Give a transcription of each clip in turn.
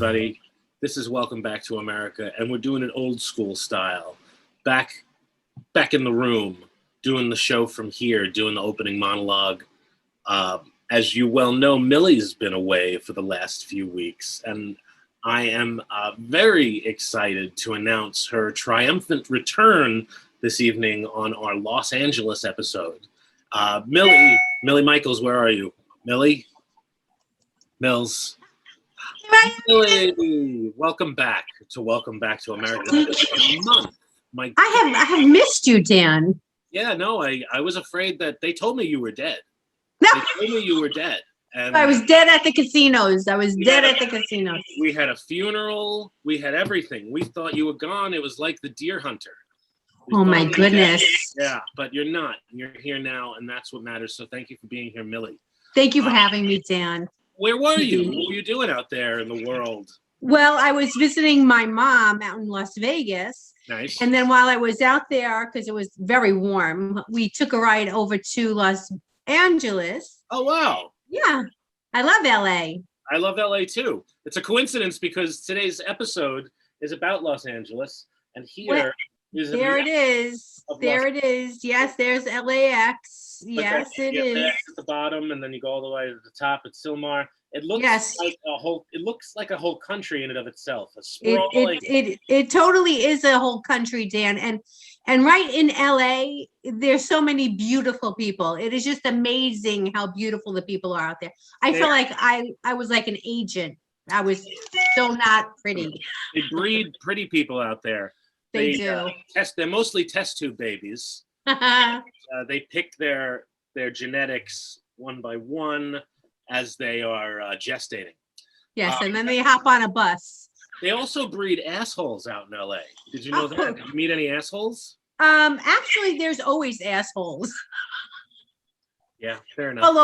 everybody. This is Welcome Back to America, and we're doing it old school style. Back in the room, doing the show from here, doing the opening monologue. As you well know, Millie's been away for the last few weeks, and I am very excited to announce her triumphant return this evening on our Los Angeles episode. Millie Michaels, where are you? Millie? Mills. Millie, welcome back to America. I have missed you, Dan. Yeah, no, I was afraid that they told me you were dead. No. They told me you were dead. And I was dead at the casinos. We had a funeral. We had everything. We thought you were gone. It was like the deer hunter. Oh my goodness. Yeah, but you're not. You're here now, and that's what matters. So thank you for being here, Millie. Thank you for having me, Dan. Where were you? What were you doing out there in the world? Well, I was visiting my mom out in Las Vegas. Nice. And then while I was out there, because it was very warm, we took a ride over to Los Angeles. Oh, wow. Yeah. I love LA. I love LA too. It's a coincidence because today's episode is about Los Angeles. And here is there it is. There it is. Yes, there's LAX. Yes, it is. At the bottom, and then you go all the way to the top at Silmar. It looks like a whole. It looks like a whole country in and of itself. It totally is a whole country, Dan. And right in LA, there's so many beautiful people. It is just amazing how beautiful the people are out there. I feel like I was like an agent. I was so not pretty. They breed pretty people out there. They do. They're mostly test tube babies. They pick their genetics one by one as they are gestating. Yes, and then they hop on a bus. They also breed assholes out in LA. Did you know that? Did you meet any assholes? Actually, there's always assholes. Yeah, fair enough. All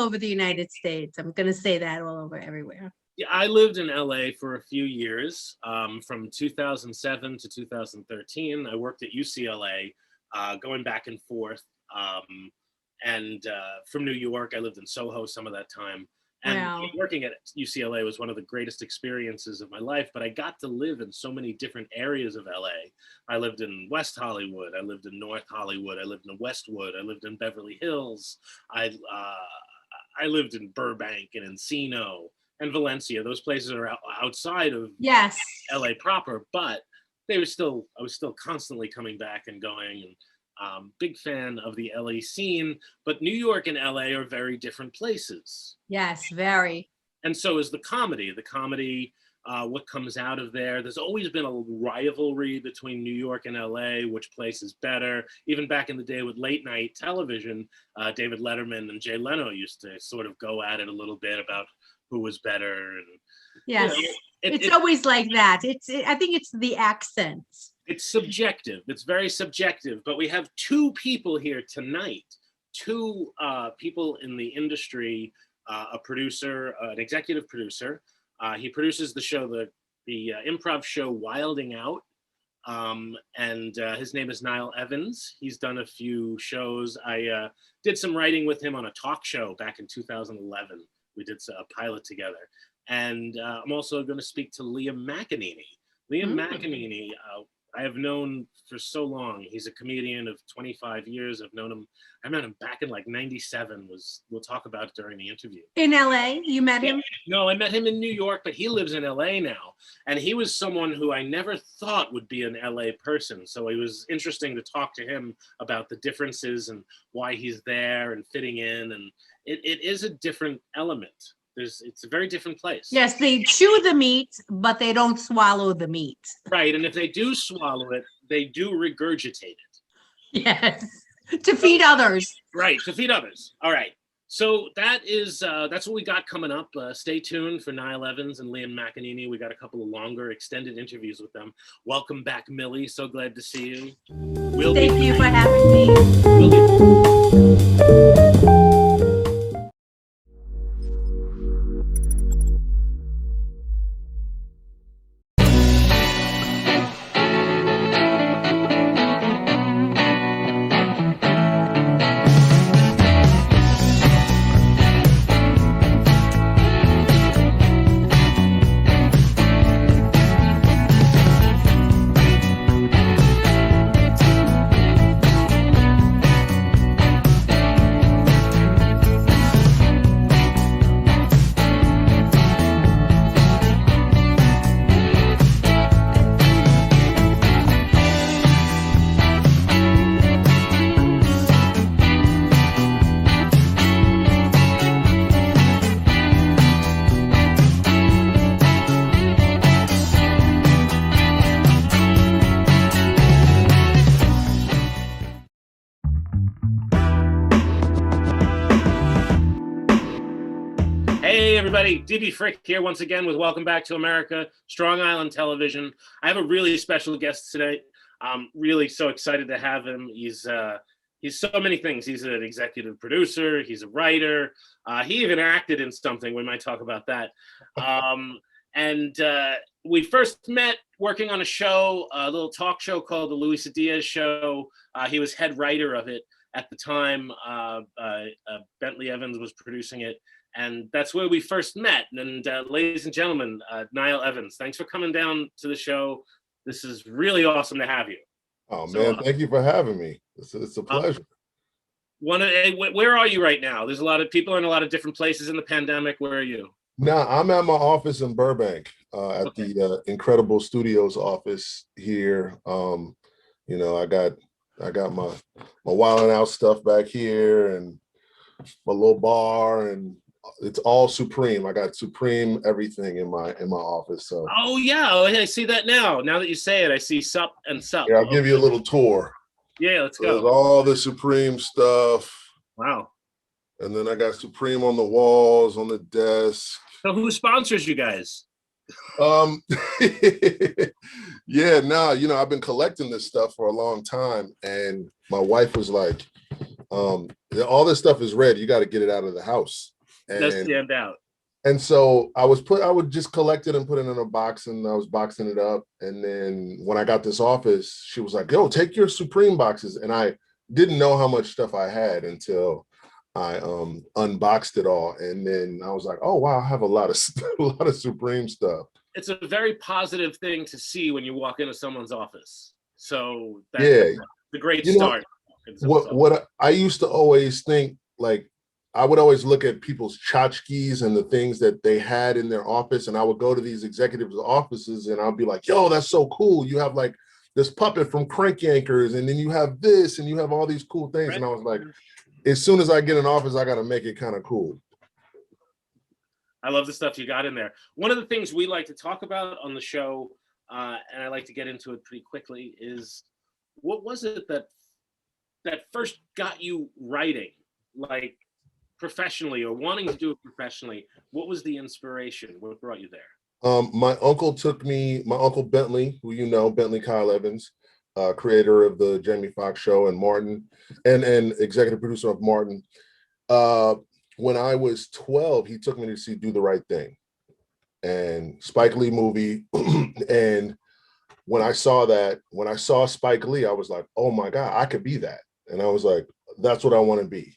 over the United States. I'm gonna say that all over everywhere. Yeah, I lived in LA for a few years, from 2007 to 2013. I worked at UCLA, going back and forth. And from New York, I lived in Soho some of that time. And working at UCLA was one of the greatest experiences of my life, but I got to live in so many different areas of LA. I lived in West Hollywood, I lived in North Hollywood, I lived in Westwood, I lived in Beverly Hills, I lived in Burbank and Encino and Valencia. Those places are outside of LA proper, but I was still constantly coming back and going, and big fan of the LA scene, but New York and LA are very different places. Yes, very. And so is the comedy. What comes out of there. There's always been a rivalry between New York and LA, which place is better. Even back in the day with late night television, David Letterman and Jay Leno used to sort of go at it a little bit about who was better. And, yes, it's always like that. I think it's the accents. It's subjective. It's very subjective. But we have two people here tonight, two people in the industry, a producer, an executive producer. He produces the show, the improv show Wilding Out. And his name is Nile Evans. He's done a few shows. I did some writing with him on a talk show back in 2011. We did a pilot together. And I'm also going to speak to Liam McEneaney. Liam McEneaney, I have known for so long. He's a comedian of 25 years. I met him back in like 97. We'll talk about it during the interview. In LA, you met him? No, I met him in New York, but he lives in LA now. And he was someone who I never thought would be an LA person. So it was interesting to talk to him about the differences and why he's there and fitting in. And it is a different element. It's a very different place. Yes, they chew the meat, but they don't swallow the meat. Right, and if they do swallow it, they do regurgitate it. Yes, to feed others. Right, to feed others. All right. So that's what we got coming up. Stay tuned for Nile Evans and Liam McEneaney. We got a couple of longer, extended interviews with them. Welcome back, Millie. So glad to see you. Thank you for having me. everybody. DB Frick here once again with Welcome Back to America, Strong Island Television. I have a really special guest today. I'm really so excited to have him. He's so many things. He's an executive producer. He's a writer. He even acted in something. We might talk about that. And we first met working on a show, a little talk show called The Luisa Diaz Show. He was head writer of it at the time. Bentley Evans was producing it. And that's where we first met. And ladies and gentlemen, Nile Evans, thanks for coming down to the show. This is really awesome to have you. Oh, man, thank you for having me. It's a pleasure. Where are you right now? There's a lot of people in a lot of different places in the pandemic. Where are you? Now, I'm at my office in Burbank, at the Incredible Studios office here. You know, I got my Wildin' Out stuff back here and my little bar, and it's all Supreme. I got Supreme everything in my office. So. Oh yeah, I see that now. Now that you say it, I see Sup and Sup. Yeah, I'll give you a little tour. Yeah, let's go. There's all the Supreme stuff. Wow. And then I got Supreme on the walls, on the desk. So who sponsors you guys? Yeah, no, you know, I've been collecting this stuff for a long time, and my wife was like, all this stuff is red. You got to get it out of the house. And does stand out. And so I would just collect it and put it in a box, and I was boxing it up. And then when I got this office, she was like, yo, take your Supreme boxes. And I didn't know how much stuff I had until I unboxed it all. And then I was like, oh, wow, I have a lot of Supreme stuff. It's a very positive thing to see when you walk into someone's office. So that's a great start. What I used to always think, like, I would always look at people's tchotchkes and the things that they had in their office, and I would go to these executives' offices and I'll be like, yo, that's so cool. You have like this puppet from Crank Yankers, and then you have this, and you have all these cool things. And I was like, as soon as I get an office, I got to make it kind of cool. I love the stuff you got in there. One of the things we like to talk about on the show, and I like to get into it pretty quickly, is what was it that first got you writing, like professionally, or wanting to do it professionally? What was the inspiration? What brought you there? My uncle Bentley, who you know, Bentley Kyle Evans, creator of the Jamie Foxx show and Martin, and executive producer of Martin. When I was 12, he took me to see Do the Right Thing, and Spike Lee movie. And when I saw Spike Lee, I was like, oh my God, I could be that. And I was like, that's what I want to be.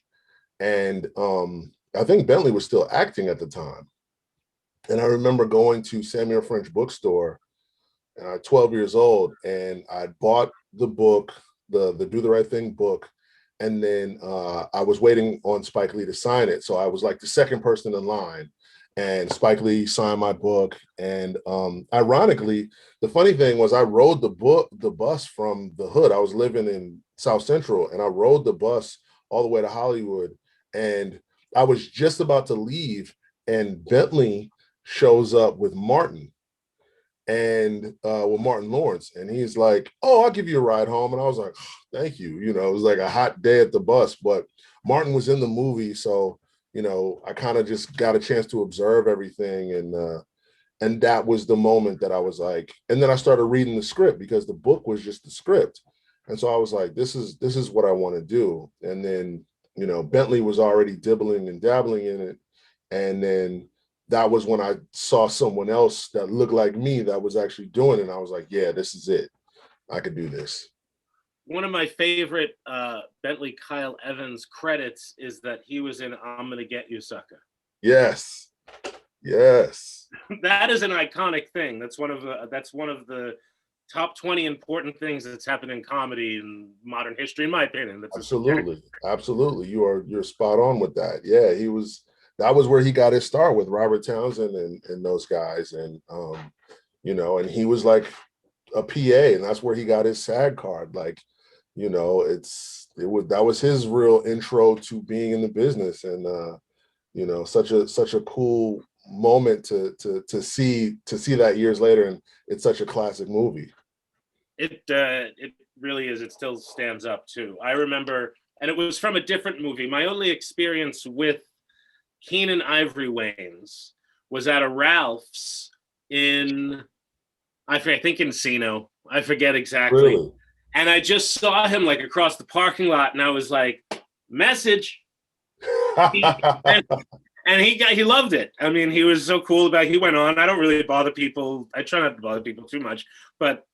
And I think Bentley was still acting at the time. And I remember going to Samuel French bookstore, and I was 12 years old, and I bought the book, the Do the Right Thing book. And then I was waiting on Spike Lee to sign it. So I was like the second person in line, and Spike Lee signed my book. And ironically, the funny thing was I rode the bus from the hood. I was living in South Central, and I rode the bus all the way to Hollywood. And I was just about to leave, and Bentley shows up with Martin, and with Martin Lawrence, and he's like, oh, I'll give you a ride home. And I was like, thank you. You know, it was like a hot day at the bus, but Martin was in the movie. So, you know, I kind of just got a chance to observe everything. And that was the moment that I was like, and then I started reading the script, because the book was just the script. And so I was like, this is what I want to do. And then, you know, Bentley was already dibbling and dabbling in it. And then that was when I saw someone else that looked like me that was actually doing it. And I was like, yeah, this is it. I could do this. One of my favorite Bentley Kyle Evans credits is that he was in I'm Gonna Get You, Sucker. Yes. Yes. That is an iconic thing. That's one of the top 20 important things that's happened in comedy in modern history, in my opinion. That's absolutely. You're spot on with that. Yeah, that was where he got his start, with Robert Townsend and those guys. And you know, and he was like a PA, and that's where he got his SAG card. Like, you know, that was his real intro to being in the business. And you know, such a cool moment to see that years later, and it's such a classic movie. It really is. It still stands up too. I remember, and it was from a different movie. My only experience with Keenan Ivory Wayans was at a Ralph's in, I think Encino. I forget exactly. Really? And I just saw him like across the parking lot, and I was like, message. And he loved it. I mean, he was so cool about it. He went on. I don't really bother people. I try not to bother people too much, but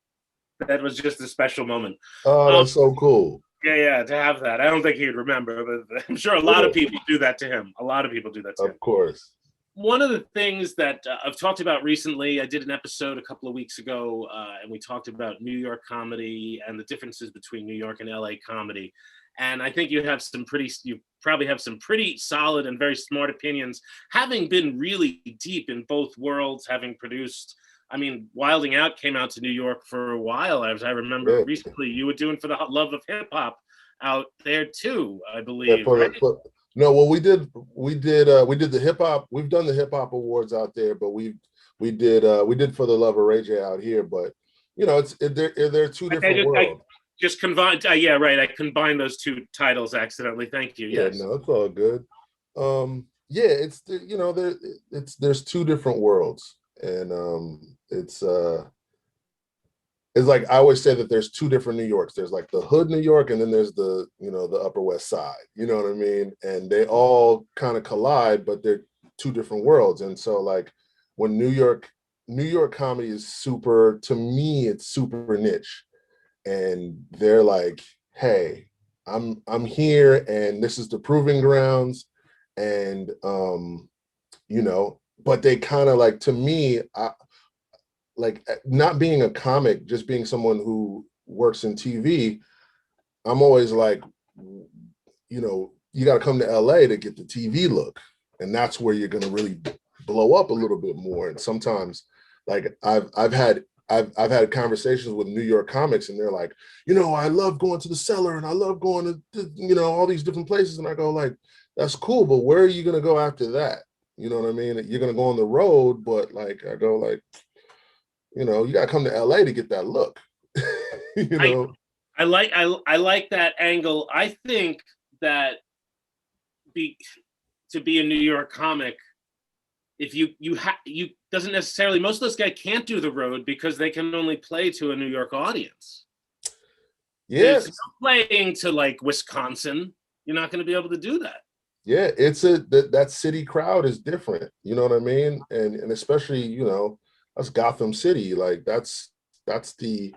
that was just a special moment. Oh, that's so cool. Yeah, to have that. I don't think he'd remember, but I'm sure a lot of people do that to him. A lot of people do that to him. Of course. One of the things that I've talked about recently, I did an episode a couple of weeks ago, and we talked about New York comedy and the differences between New York and LA comedy. And I think you probably have some pretty solid and very smart opinions, having been really deep in both worlds, having produced. I mean, Wilding Out came out to New York for a while, as I remember recently. You were doing For the Love of Hip Hop out there too, I believe. Yeah, no, well, we did the hip hop. We've done the hip hop awards out there, but we did For the Love of Ray J out here. But you know, they're two different worlds. Just combined. Yeah, right. I combined those two titles accidentally. Thank you. Yes. Yeah, no, it's all good. Yeah, there's two different worlds, and it's like I always say that there's two different New Yorks. There's like the hood New York, and then there's the Upper West Side. You know what I mean? And they all kind of collide, but they're two different worlds. And so like when New York comedy is super, to me, it's super niche. And they're like, hey, I'm here, and this is the proving grounds, and but they kind of like, to me, like not being a comic, just being someone who works in TV, I'm always like, you got to come to LA to get the TV look, and that's where you're gonna really blow up a little bit more. And sometimes, like I've had conversations with New York comics, and they're like, I love going to the Cellar, and I love going to, all these different places. And I go like, that's cool, but where are you going to go after that? You know what I mean? You're going to go on the road, but like, I go like, you got to come to LA to get that look. I like that angle. I think that to be a New York comic, if you doesn't necessarily, most of those guys can't do the road because they can only play to a New York audience. Yes. There's no playing to like Wisconsin. You're not going to be able to do that. Yeah, it's that city crowd is different. You know what I mean? And especially, that's Gotham City. Like it's the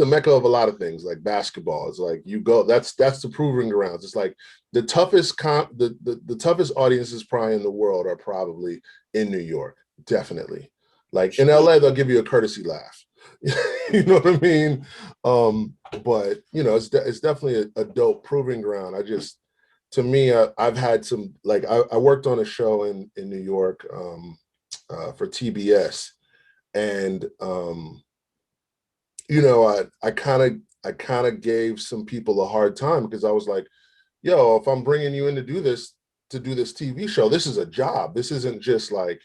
mecca of a lot of things, like basketball. It's like you go, that's the proving grounds. It's like the toughest the toughest audiences probably in the world are probably in New York, definitely. Like in LA, they'll give you a courtesy laugh. You know what I mean? But it's definitely a dope proving ground. To me, I've had some, like I worked on a show in New York for TBS, and I kind of gave some people a hard time because I was like, yo, if I'm bringing you in to do this TV show, this is a job. This isn't just like,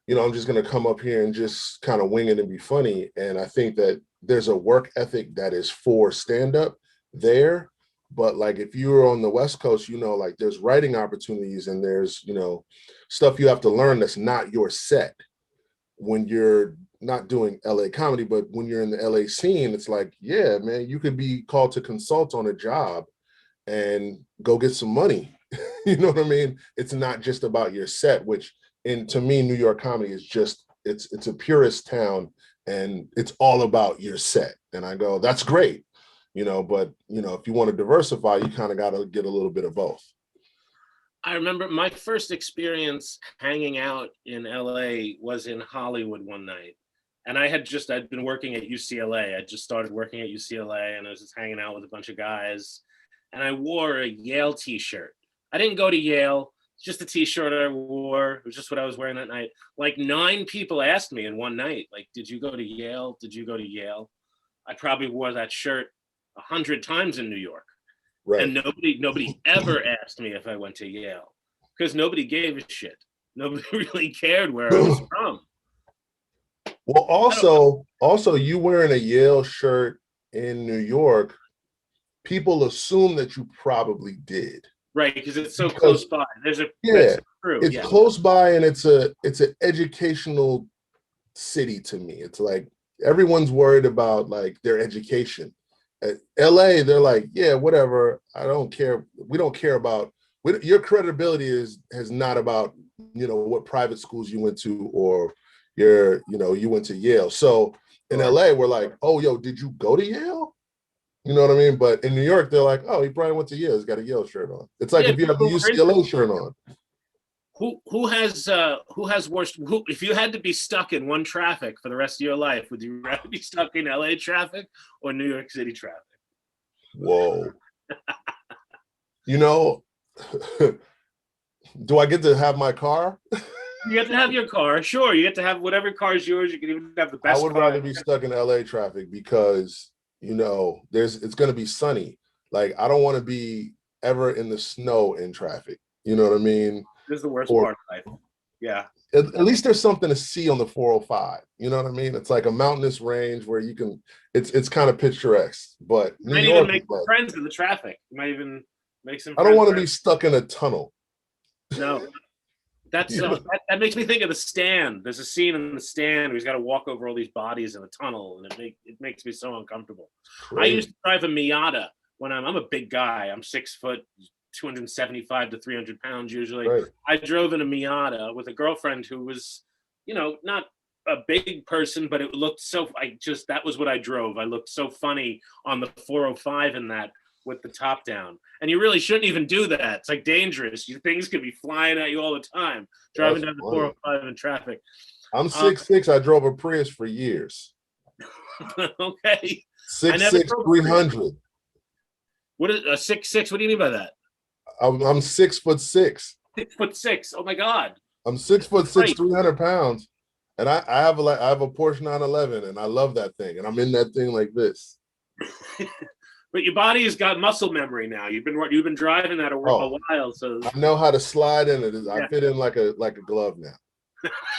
I'm just going to come up here and just kind of wing it and be funny. And I think that there's a work ethic that is for stand-up there. But like, if you're on the West Coast, like there's writing opportunities, and there's, stuff you have to learn that's not your set when you're not doing LA comedy. But when you're in the LA scene, it's like, yeah, man, you could be called to consult on a job and go get some money. You know what I mean? It's not just about your set, which to me, New York comedy is just, it's a purist town, and it's all about your set. And I go, that's great, but if you want to diversify, you kind of got to get a little bit of both. I remember my first experience hanging out in LA was in Hollywood one night. And I'd been working at UCLA. I just started working at UCLA, and I was just hanging out with a bunch of guys. And I wore a Yale t-shirt. I didn't go to Yale, just a t-shirt I wore. It was just what I was wearing that night. Like 9 people asked me in one night, like, did you go to Yale? Did you go to Yale? I probably wore that shirt 100 times in New York. Right. And nobody ever asked me if I went to Yale, because nobody gave a shit. Nobody really cared where I was from. Well, also you wearing a Yale shirt in New York, people assume that you probably did. Right, because it's so close by. There's a True. it's Yeah. close by, and it's an educational city to me. It's like everyone's worried about like their education. At LA, they're like, yeah, whatever. I don't care. We don't care about your credibility has not about, you know, what private schools you went to, or you went to Yale. So in LA, we're like, oh, yo, did you go to Yale? You know what I mean? But in New York, they're like, oh, he probably went to Yale. He's got a Yale shirt on. It's like if you have the UCLA shirt on. Who has worse? If you had to be stuck in one traffic for the rest of your life, would you rather be stuck in LA traffic or New York City traffic? Whoa. You know, do I get to have my car? You get to have your car, sure. You get to have whatever car is yours. You can even have the best. I would rather be stuck in LA traffic because, you know, it's going to be sunny. Like, I don't want to be ever in the snow in traffic. You know what I mean? This is the worst part of life. Yeah. At least there's something to see on the 405. You know what I mean? It's like a mountainous range where you can. It's kind of picturesect. But you might even make friends in the traffic. You might even make some. I don't want to be stuck in a tunnel. No. That makes me think of The Stand. There's a scene in The Stand where he's got to walk over all these bodies in a tunnel, and it makes me so uncomfortable. Crazy. I used to drive a Miata when I'm a big guy. I'm 6 foot, 275 to 300 pounds usually. Right. I drove in a Miata with a girlfriend who was, you know, not a big person, but it looked so. That was what I drove. I looked so funny on the 405 in that, with the top down. And you really shouldn't even do that. It's like dangerous. Things could be flying at you all the time, driving down the 405 in traffic. I'm 6'6". I drove a Prius for years. Okay. 6'6", 300. What is a 6'6"? What do you mean by that? I'm 6'6". 6'6". Oh my God. I'm 6'6", 300 pounds. And I have a Porsche 911, and I love that thing. And I'm in that thing like this. But your body has got muscle memory now. You've been driving that a while, so I know how to slide in it. I fit in like a glove now.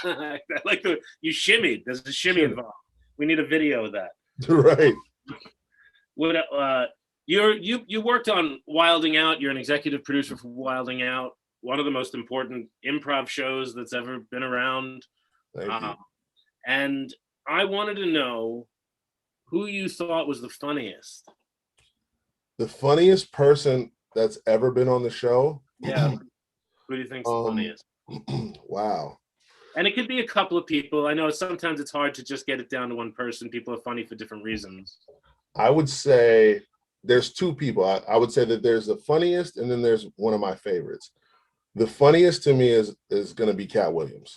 I like you shimmied. There's a shimmy involved. We need a video of that. Right. What you worked on Wilding Out. You're an executive producer for Wilding Out, one of the most important improv shows that's ever been around. Thank you. And I wanted to know who you thought was the funniest. The funniest person that's ever been on the show? Yeah. Who do you think's the funniest? Wow. And it could be a couple of people. I know sometimes it's hard to just get it down to one person. People are funny for different reasons. I would say there's two people. I would say that there's the funniest, and then there's one of my favorites. The funniest to me is going to be Cat Williams,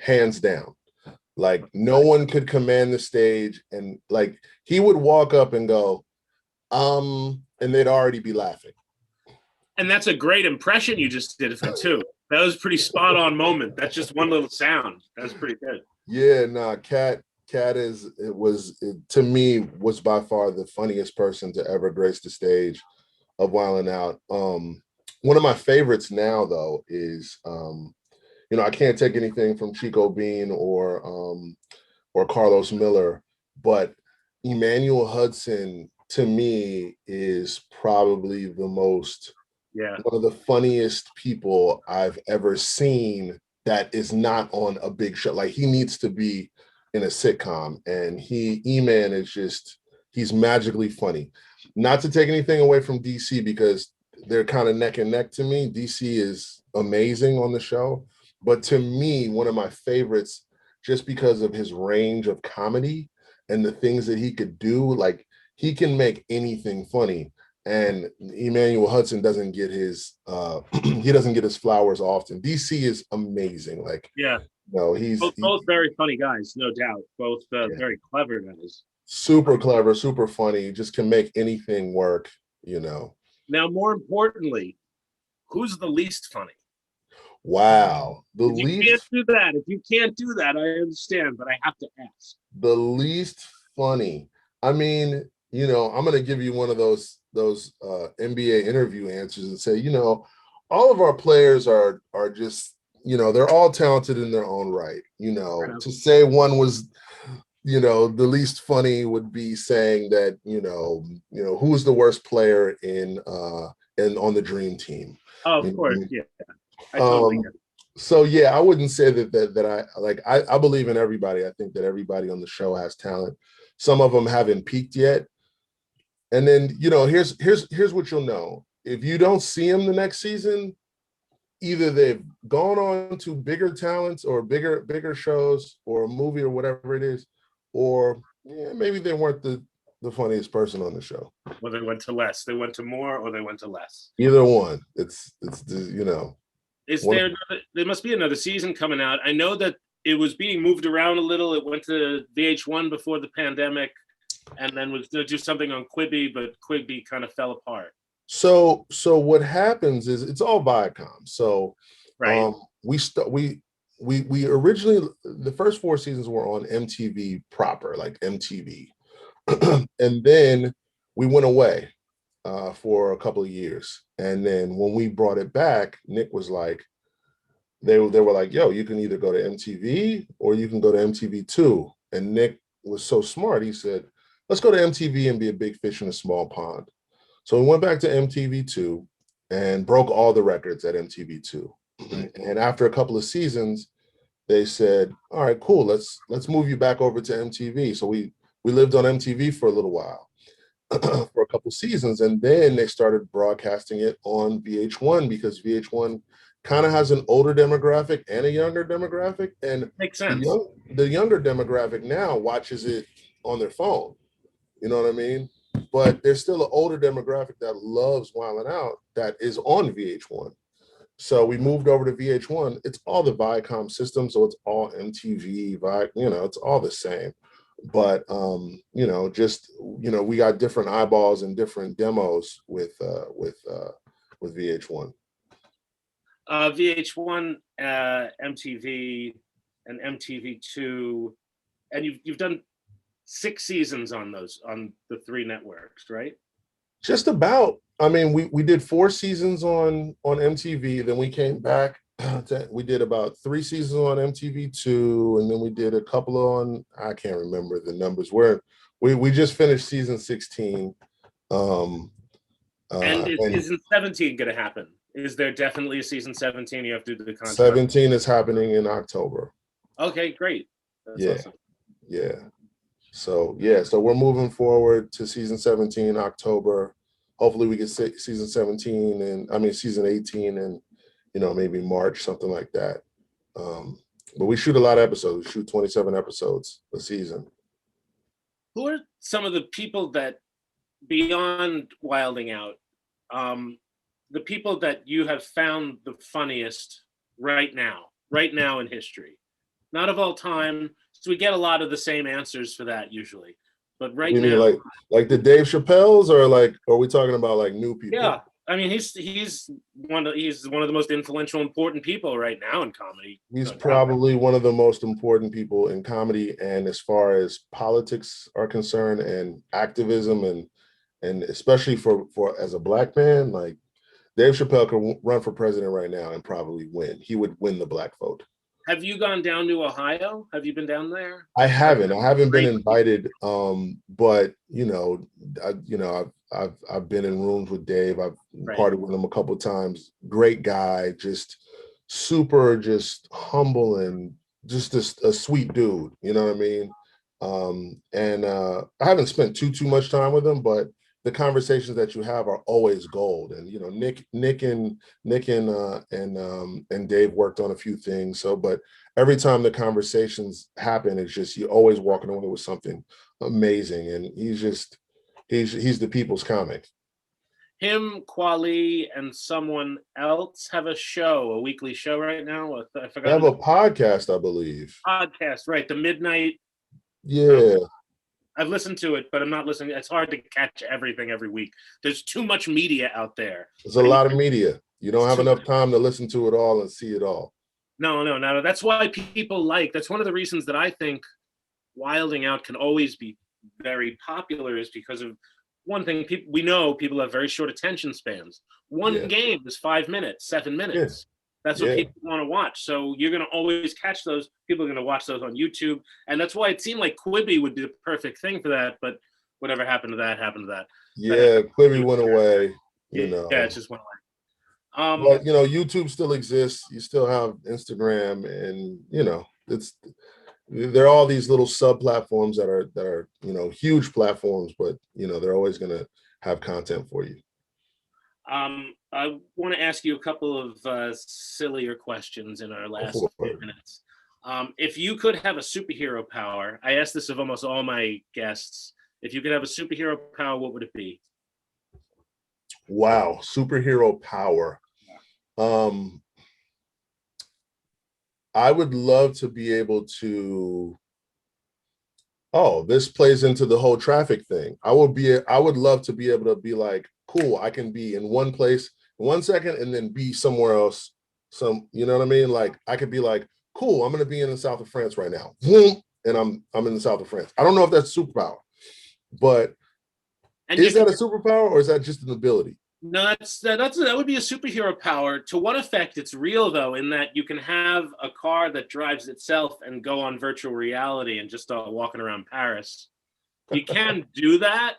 hands down. Like, no one could command the stage, and like he would walk up and go, and they'd already be laughing. And that's a great impression you just did of him too. That was a pretty spot on moment. That's just one little sound. That's pretty good. Yeah, nah, Cat to me was by far the funniest person to ever grace the stage of Wildin' Out. One of my favorites now though is I can't take anything from Chico Bean or Carlos Miller, but Emmanuel Hudson to me is probably one of the funniest people I've ever seen that is not on a big show. Like, he needs to be in a sitcom, and E-Man is just, he's magically funny. Not to take anything away from DC, because they're kind of neck and neck to me. DC is amazing on the show, but to me, one of my favorites, just because of his range of comedy and the things that he could do. Like, he can make anything funny, and Emmanuel Hudson doesn't get his he doesn't get his flowers often. DC is amazing. Like, he's both very funny guys, no doubt. Both very clever guys. Super clever, super funny. Just can make anything work. Now, more importantly, who's the least funny? Wow, If you can't do that, I understand, but I have to ask. The least funny. I mean, I'm going to give you one of those NBA interview answers and say, all of our players are just, they're all talented in their own right. To say one was, the least funny would be saying that, who's the worst player on the Dream Team. Oh, of course, yeah. I totally get it. So yeah, I wouldn't say that I like I believe in everybody. I think that everybody on the show has talent. Some of them haven't peaked yet. And then, here's what you'll know. If you don't see them the next season, either they've gone on to bigger talents or bigger shows or a movie or whatever it is, or maybe they weren't the funniest person on the show. Or they went to less. They went to more, or they went to less. Either one. It's Is there there must be another season coming out? I know that it was being moved around a little. It went to VH1 before the pandemic, and then was going to do something on Quibi, but Quibi kind of fell apart. So what happens is it's all Viacom. So right. We originally, the first 4 seasons were on MTV proper, like MTV. And then we went away for a couple of years. And then when we brought it back, Nick was like, they were like, yo, you can either go to MTV or you can go to MTV2. And Nick was so smart. He said, let's go to MTV and be a big fish in a small pond. So we went back to MTV2 and broke all the records at MTV2. And after a couple of seasons, they said, all right, cool, let's move you back over to MTV. So we lived on MTV for a little while, for a couple of seasons. And then they started broadcasting it on VH1 because VH1 kind of has an older demographic and a younger demographic. And makes sense. The younger demographic now watches it on their phone. You know what I mean? But there's still an older demographic that loves Wildin' Out that is on VH1. So we moved over to VH1. It's all the Viacom system, so it's all MTV, it's all the same. But we got different eyeballs and different demos with VH1. VH1, MTV, and MTV2, and you've done 6 seasons on the 3 networks, right? Just about. I mean, we did 4 seasons on MTV, then we came back we did about 3 seasons on MTV2, and then we did a couple on, I can't remember the numbers. We just finished season 16. And is season 17 going to happen? Is there definitely a season 17? You have to do the contract. 17 is happening in October. Okay, great. That's awesome. Yeah. So we're moving forward to season 17 October. Hopefully we get season 17 and season 18 and maybe March, something like that. But we shoot a lot of episodes. We shoot 27 episodes a season. Who are some of the people that, beyond Wilding Out, the people that you have found the funniest right now in history? Not of all time. So we get a lot of the same answers for that usually. But right now, mean like the Dave Chappelle's, or are we talking about like new people? Yeah. I mean, he's one of the most influential, important people right now in comedy. He's probably one of the most important people in comedy, and as far as politics are concerned, and activism, and especially for as a Black man, like Dave Chappelle could run for president right now and probably win. He would win the Black vote. Have you gone down to Ohio? Have you been down there? I haven't been invited. But I've been in rooms with Dave. I've partied with him a couple of times. Great guy, just super, just humble, and just a sweet dude. You know what I mean? I haven't spent too much time with him, but the conversations that you have are always gold. And Nick and Dave worked on a few things. So, but every time the conversations happen, it's just you're always walking away with something amazing. And he's the people's comic. Him, Kweli, and someone else have a weekly show right now. I forgot. They have a podcast, I believe. Podcast, right? The Midnight. Yeah. I've listened to it, but I'm not listening. It's hard to catch everything every week. There's too much media out there. There's a lot of media. You don't have enough time to listen to it all and see it all. No. That's why that's one of the reasons that I think Wilding Out can always be very popular, is because of one thing. People have very short attention spans. One game is 5 minutes, 7 minutes. That's what people want to watch. So you're going to always catch those. People are going to watch those on YouTube. And that's why it seemed like Quibi would be the perfect thing for that. But whatever happened to that, happened to that. Yeah, Quibi went away. Yeah, it just went away. But YouTube still exists. You still have Instagram, and there are all these little sub platforms that are huge platforms, but they're always going to have content for you. I want to ask you a couple of sillier questions in our last few minutes. If you could have a superhero power, I ask this of almost all my guests. If you could have a superhero power, what would it be? Wow, superhero power. I would love to be able to. Oh, this plays into the whole traffic thing. I would love to be able to be like, cool, I can be in one place 1 second and then be somewhere else. You know what I mean? Like I could be like, cool, I'm gonna be in the south of France right now. And I'm in the south of France. I don't know if that's superpower, but is that a superpower or is that just an ability? No, that would be a superhero power. To what effect? It's real though, in that you can have a car that drives itself and go on virtual reality and just start walking around Paris. You can do that,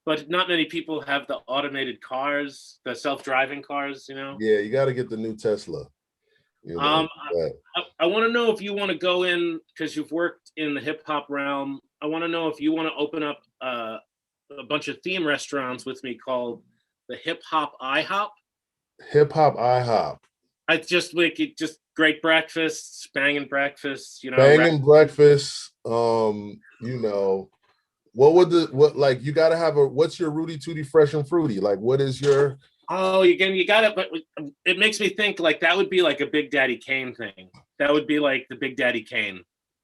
but not many people have the automated cars, the self-driving cars. Yeah, you got to get the new Tesla. I want to know if you want to go in, because you've worked in the hip hop realm. I want to know if you want to open up a bunch of theme restaurants with me called the Hip Hop IHOP. Hip Hop IHOP. I just great breakfasts, banging breakfasts. Banging breakfasts. What you got to have what's your Rudy Tooty Fresh and Fruity? Like, what is your? Oh, you got it. But it makes me think like that would be like a Big Daddy Kane thing. That would be like the Big Daddy Kane.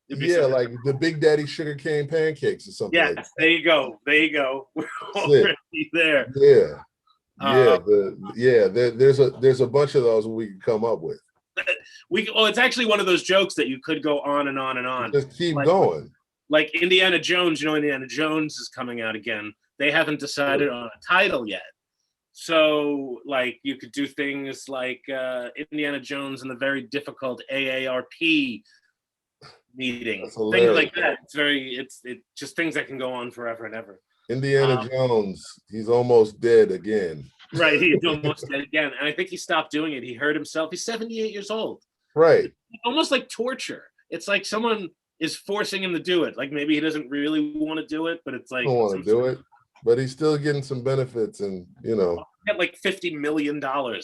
Yeah, like the Big Daddy sugar cane pancakes or something. Yeah, like there you go. We're already there. Yeah. There's a bunch of those we can come up with. It's actually one of those jokes that you could go on and on and on. Just keep going. Like Indiana Jones, Indiana Jones is coming out again. They haven't decided on a title yet. So like you could do things like Indiana Jones and the very difficult AARP meeting. Things like that. It's just things that can go on forever and ever. Indiana Jones, he's almost dead again. Right, he's almost dead again. And I think he stopped doing it. He hurt himself. He's 78 years old. Right. It's almost like torture. It's like someone is forcing him to do it. Like maybe he doesn't really want to do it, but it's like I don't want to do it. But he's still getting some benefits, and get like $50 million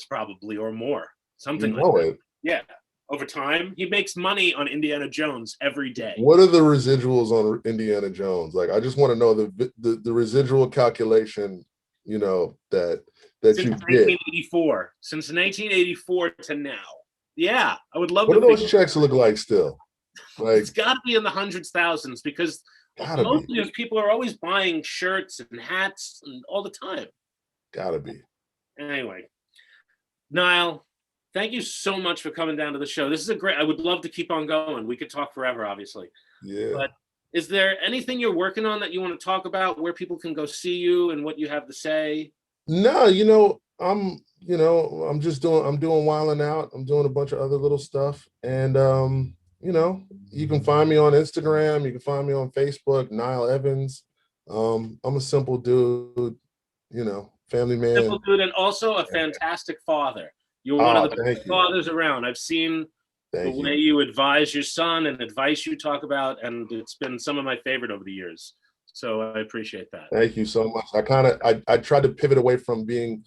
probably or more. Something like that. Yeah. Over time, he makes money on Indiana Jones every day. What are the residuals on Indiana Jones? Like, I just want to know the residual calculation, that since you 1984. Get. Since 1984 to now. Yeah, I would love to. What do those checks look like still? Like, it's got to be in the hundreds, thousands, because most of these people are always buying shirts and hats and all the time. Gotta be. Anyway, Nile, thank you so much for coming down to the show. This is I would love to keep on going. We could talk forever, obviously. Yeah. But is there anything you're working on that you want to talk about, where people can go see you and what you have to say? No, I'm doing Wildin' Out. I'm doing a bunch of other little stuff. And, you can find me on Instagram. You can find me on Facebook, Nile Evans. I'm a simple dude, family man. Simple dude, and also a fantastic father. You're one of the best fathers around. I've seen the way you advise your son and advice you talk about, and it's been some of my favorite over the years. So I appreciate that. Thank you so much. I tried to pivot away from being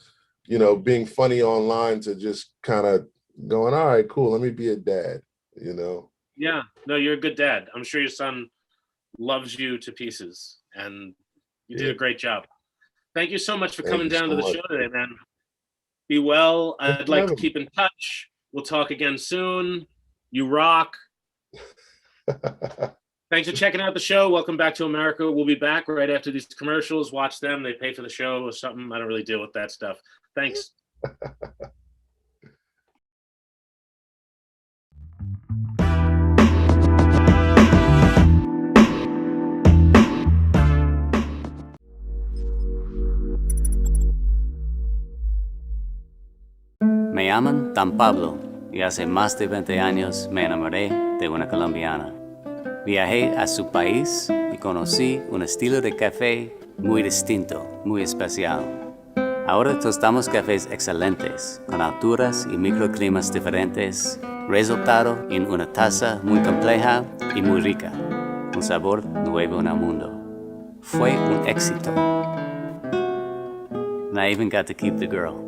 funny online to just kind of going, all right, cool, let me be a dad, Yeah, no, you're a good dad. I'm sure your son loves you to pieces, and you did a great job. Thank you so much for coming down to the show today, man. Be well. I'd like to keep in touch. We'll talk again soon. You rock. Thanks for checking out the show. Welcome back to America. We'll be back right after these commercials. Watch them. They pay for the show or something. I don't really deal with that stuff. Thanks. Me llaman Tan Pablo y hace más de 20 años me enamoré de una colombiana. Viajé a su país y conocí un estilo de café muy distinto, muy especial. Ahora tostamos cafés excelentes, con alturas y microclimas diferentes, resultado en una taza muy compleja y muy rica, un sabor nuevo en el mundo. Fue un éxito. And I even got to keep the girl.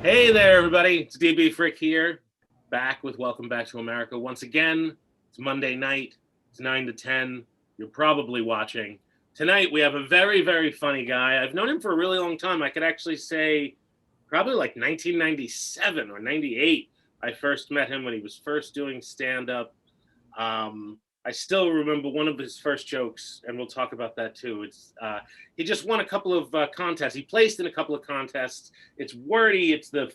Hey there, everybody. It's DB Frick here, back with Welcome Back to America. Once again, it's Monday night. It's 9 to 10. You're probably watching. Tonight, we have a very, very funny guy. I've known him for a really long time. I could actually say probably like 1997 or 98. I first met him when he was first doing stand-up. I still remember one of his first jokes, and we'll talk about that too. It's he just won a couple of contests. He placed in a couple of contests. It's wordy. It's the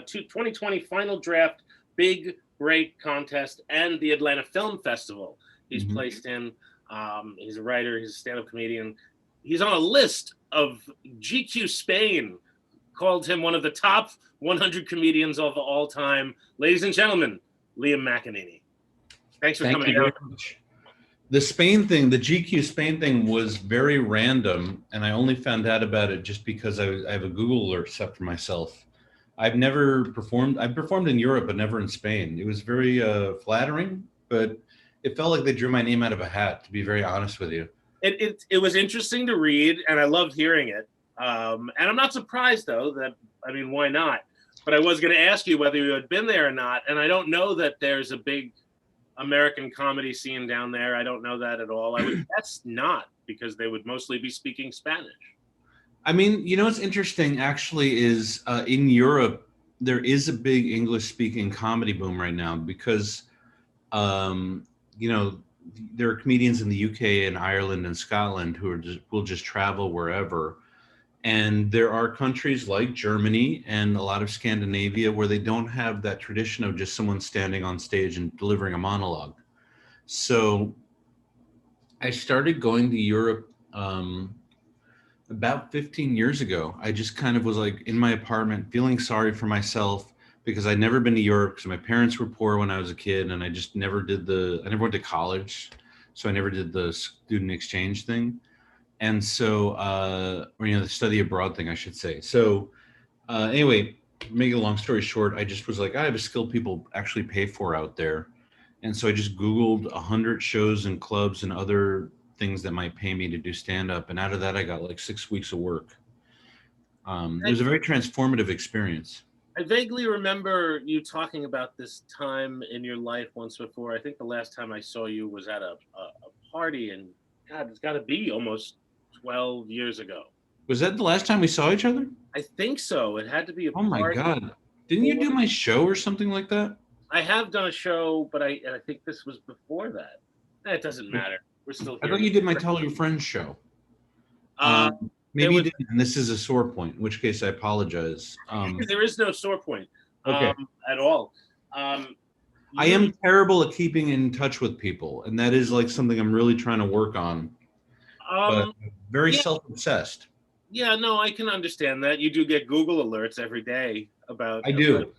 2020 Final Draft Big Break Contest and the Atlanta Film Festival. He's placed in. He's a writer. He's a stand-up comedian. He's on a list of GQ Spain called him one of the top 100 comedians of all time. Ladies and gentlemen, Liam McEneaney. Thanks for coming down. The Spain thing, the GQ Spain thing was very random, and I only found out about it just because I have a Google alert set for myself. I've never performed. I've performed in Europe, but never in Spain. It was very flattering, but it felt like they drew my name out of a hat, to be very honest with you. It was interesting to read, and I loved hearing it. And I'm not surprised, though, that, I mean, why not? But I was going to ask you whether you had been there or not, and I don't know that there's a big American comedy scene down there. I don't know that at all. I would guess not, because they would mostly be speaking Spanish. I mean, you know what's interesting actually is in Europe, there is a big English-speaking comedy boom right now because, you know, there are comedians in the UK and Ireland and Scotland who will just travel wherever. And there are countries like Germany and a lot of Scandinavia where they don't have that tradition of just someone standing on stage and delivering a monologue. So I started going to Europe about 15 years ago. I just kind of was like in my apartment feeling sorry for myself because I'd never been to Europe because my parents were poor when I was a kid and I just never did I never went to college. So I never did the student exchange thing. And so, or, you know, the study abroad thing, I should say. So anyway, making a long story short, I just was like, I have a skill people actually pay for out there. And so I just Googled 100 shows and clubs and other things that might pay me to do stand-up. And out of that, I got like 6 weeks of work. It was a very transformative experience. I vaguely remember you talking about this time in your life once before. I think the last time I saw you was at a party, and God, it's got to be almost 12 years ago. Was that the last time we saw each other? I think so. It had to be a party. Oh my God. Didn't you do my show or something like that? I have done a show, but I think this was before that. It doesn't matter. We're still here. I thought you did my Tell Your Friends show. Maybe you didn't, and this is a sore point, in which case I apologize. There is no sore point at all. I am terrible at keeping in touch with people, and that is like something I'm really trying to work on. But very self-obsessed. Yeah, no, I can understand that. You do get Google alerts every day about. I do.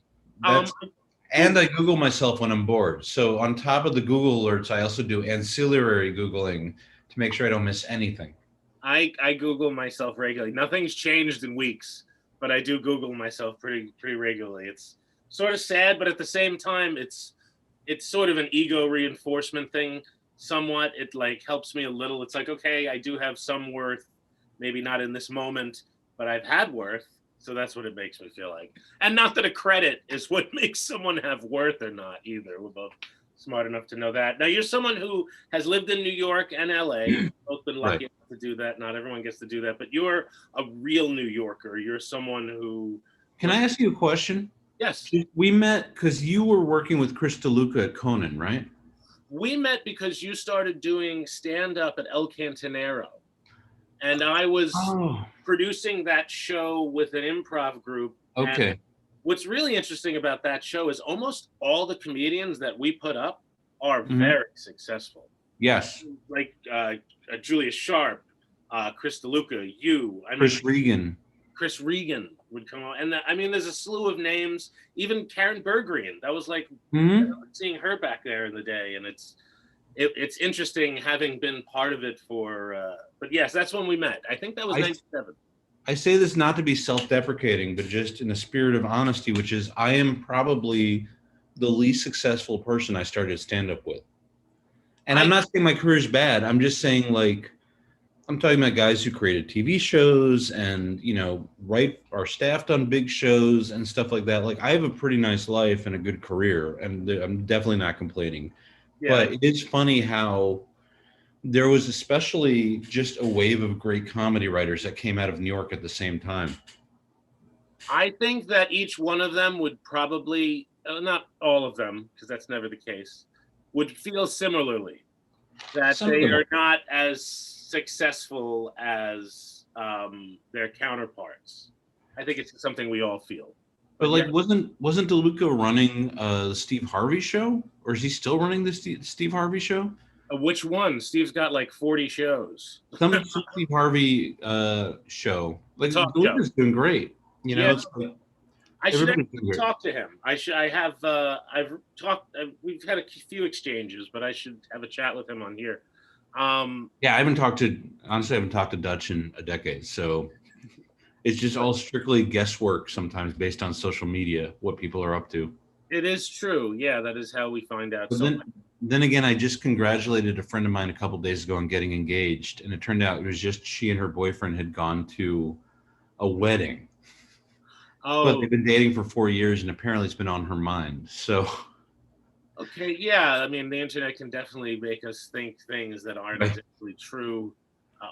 And I Google myself when I'm bored. So on top of the Google alerts, I also do ancillary Googling to make sure I don't miss anything. I Google myself regularly. Nothing's changed in weeks, but I do Google myself pretty regularly. It's sort of sad, but at the same time, it's sort of an ego reinforcement thing. Somewhat, it like helps me a little. It's like, okay, I do have some worth, maybe not in this moment, but I've had worth. So that's what it makes me feel like. And not that a credit is what makes someone have worth or not either. We're both smart enough to know that. Now, you're someone who has lived in New York and LA. Both been lucky enough to do that. Not everyone gets to do that, but you're a real New Yorker. You're someone who... Can I ask you a question? Yes. We met because you were working with Chris DeLuca at Conan, right? We met because you started doing stand-up at El Cantinero. And I was producing that show with an improv group. Okay. And what's really interesting about that show is almost all the comedians that we put up are very successful. Yes. Like Julia Sharp, Chris DeLuca, Chris Regan would come on. And I mean, there's a slew of names, even Karen Berggren. That was like seeing her back there in the day. And it's interesting having been part of it for. But yes, that's when we met. I think that was '97. I say this not to be self-deprecating, but just in a spirit of honesty, which is I am probably the least successful person I started stand-up with. And I'm not saying my career's bad. I'm just saying, like, I'm talking about guys who created TV shows and, you know, are staffed on big shows and stuff like that. Like, I have a pretty nice life and a good career, and I'm definitely not complaining. Yeah. But it is funny how there was especially just a wave of great comedy writers that came out of New York at the same time. I think that each one of them would probably, not all of them, because that's never the case, would feel similarly, that they are not as successful as their counterparts. I think it's something we all feel. But like, wasn't DeLuca running the Steve Harvey show, or is he still running the Steve Harvey show? Which one? Steve's got like 40 shows. Some Steve Harvey show. Like, DeLuca's doing great. You know, it's like, I should actually talk to him. I've talked. We've had a few exchanges, but I should have a chat with him on here. Yeah, I haven't talked to Dutch in a decade, so it's just all strictly guesswork sometimes based on social media, what people are up to. It is true. Yeah, that is how we find out. Then again, I just congratulated a friend of mine a couple of days ago on getting engaged, and it turned out it was just she and her boyfriend had gone to a wedding. Oh. But they've been dating for 4 years, and apparently it's been on her mind. So. Okay, yeah. I mean, the internet can definitely make us think things that aren't exactly true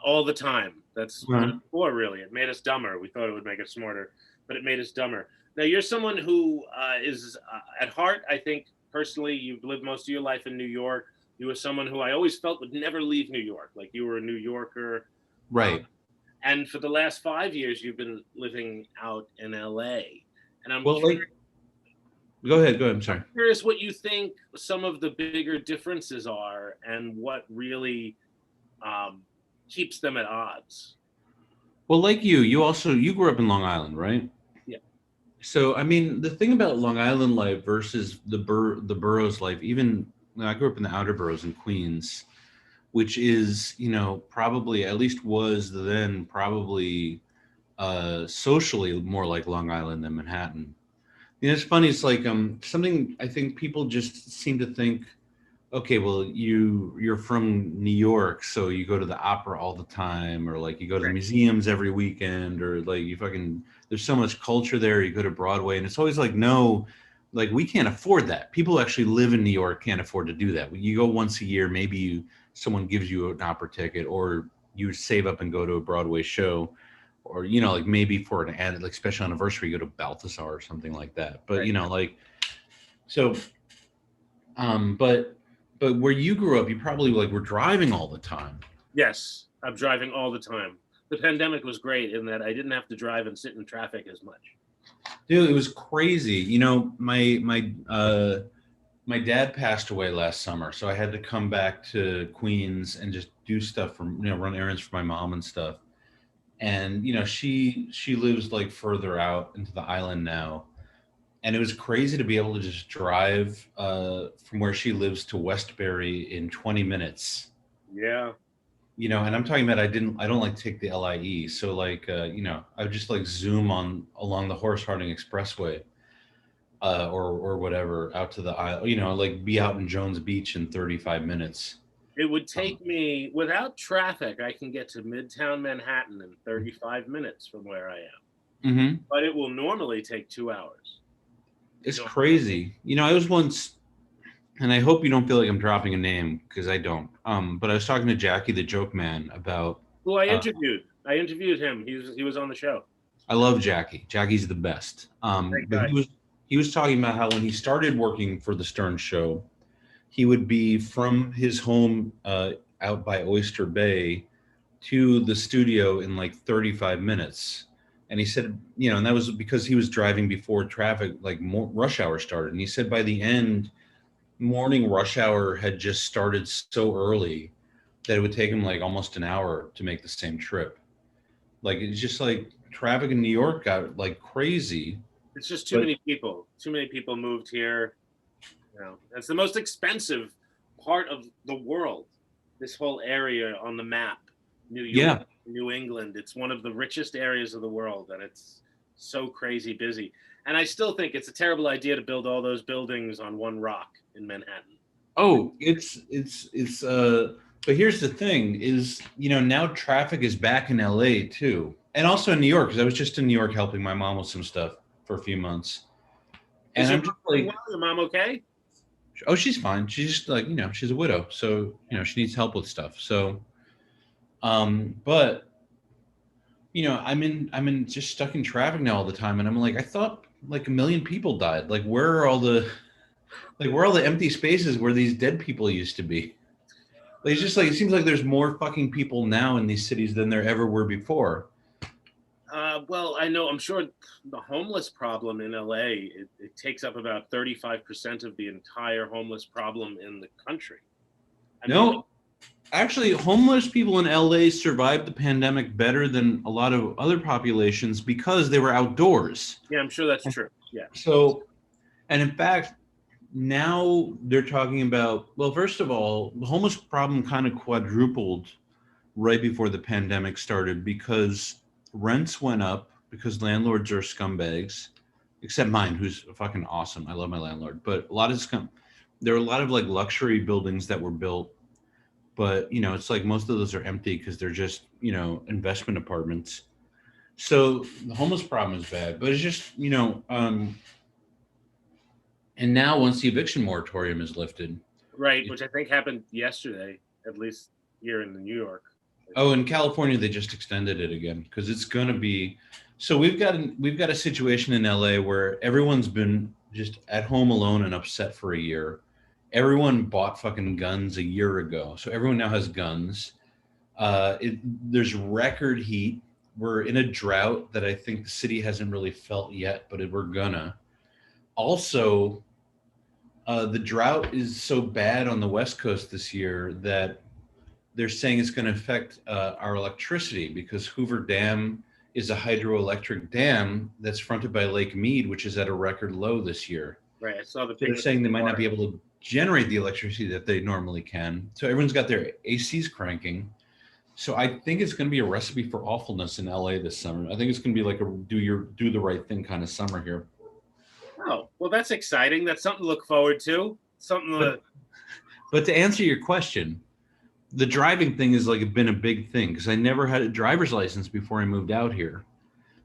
all the time. That's what it's for, really. It made us dumber. We thought it would make us smarter, but it made us dumber. Now, you're someone who is, at heart, I think, personally, you've lived most of your life in New York. You were someone who I always felt would never leave New York. Like, you were a New Yorker. Right. And for the last 5 years, you've been living out in L.A. And I'm curious, Go ahead. I'm sorry. I'm curious what you think some of the bigger differences are and what really keeps them at odds. Well, like you grew up in Long Island, right? Yeah. So, I mean, the thing about Long Island life versus the boroughs life, even I grew up in the outer boroughs in Queens, which is, you know, probably, at least was then probably socially more like Long Island than Manhattan. You know, it's funny. It's like something I think people just seem to think, okay, well, you're from New York, so you go to the opera all the time, or like you go to the museums every weekend, or like there's so much culture there. You go to Broadway, and it's always like, no, like we can't afford that. People actually live in New York can't afford to do that. You go once a year, maybe someone gives you an opera ticket, or you save up and go to a Broadway show. Or, you know, like maybe for an added, like special anniversary, you go to Balthazar or something like that. But, you know, like, so, but where you grew up, you probably like were driving all the time. Yes, I'm driving all the time. The pandemic was great in that I didn't have to drive and sit in traffic as much. Dude, it was crazy. You know, my dad passed away last summer, so I had to come back to Queens and just do stuff run errands for my mom and stuff. And, you know, she lives like further out into the island now. And it was crazy to be able to just drive from where she lives to Westbury in 20 minutes. Yeah. You know, and I'm talking about I don't like take the LIE. So like, you know, I would just like zoom along the Horace Harding Expressway or whatever out to the island, you know, like be out in Jones Beach in 35 minutes. It would take me, without traffic, I can get to Midtown Manhattan in 35 minutes from where I am. Mm-hmm. But it will normally take 2 hours. It's crazy. You know, I was once, and I hope you don't feel like I'm dropping a name, because I don't. But I was talking to Jackie the Joke Man about... Who I interviewed. I interviewed him. He was on the show. I love Jackie. Jackie's the best. But he was talking about how when he started working for the Stern Show, he would be from his home out by Oyster Bay to the studio in like 35 minutes. And he said, you know, and that was because he was driving before traffic, like rush hour started. And he said by the end, morning rush hour had just started so early that it would take him like almost an hour to make the same trip. Like, it's just like traffic in New York got like crazy. It's just too many people. Too many people moved here. You know, it's the most expensive part of the world. This whole area on the map, New York, Yeah. New England. It's one of the richest areas of the world, and it's so crazy busy. And I still think it's a terrible idea to build all those buildings on one rock in Manhattan. Oh, but here's the thing is, now traffic is back in LA too. And also in New York, because I was just in New York helping my mom with some stuff for a few months. And Is your I'm just mom doing like, well? Your mom okay? oh, she's fine. She's just like, she's a widow. So, she needs help with stuff. So, but I'm in just stuck in traffic now all the time. And I'm like, I thought like 1 million people died. Like, where are all the empty spaces where these dead people used to be? Like, it's just like, it seems like there's more fucking people now in these cities than there ever were before. Well, I know, I'm sure the homeless problem in LA, it takes up about 35% of the entire homeless problem in the country. Actually, homeless people in LA survived the pandemic better than a lot of other populations because they were outdoors. Yeah, I'm sure that's true. Yeah. So, and in fact, now they're talking about, well, first of all, the homeless problem kind of quadrupled right before the pandemic started because rents went up because landlords are scumbags, except mine, who's fucking awesome. I love my landlord, but there are a lot of like luxury buildings that were built, but it's like most of those are empty because they're just, investment apartments. So the homeless problem is bad, but it's just, and now once the eviction moratorium is lifted. Right, which I think happened yesterday, at least here in New York. Oh, in California, they just extended it again because it's going to be. So we've got a situation in LA where everyone's been just at home alone and upset for a year. Everyone bought fucking guns a year ago, so everyone now has guns. There's record heat. We're in a drought that I think the city hasn't really felt yet, but we're gonna. Also, the drought is so bad on the West Coast this year that they're saying it's going to affect our electricity because Hoover Dam is a hydroelectric dam that's fronted by Lake Mead, which is at a record low this year. Right, I saw the. They're saying they might not be able to generate the electricity that they normally can. So everyone's got their ACs cranking. So I think it's going to be a recipe for awfulness in LA this summer. I think it's going to be like a do the right thing kind of summer here. Oh, well, that's exciting. That's something to look forward to. But to answer your question, the driving thing has like been a big thing because I never had a driver's license before I moved out here.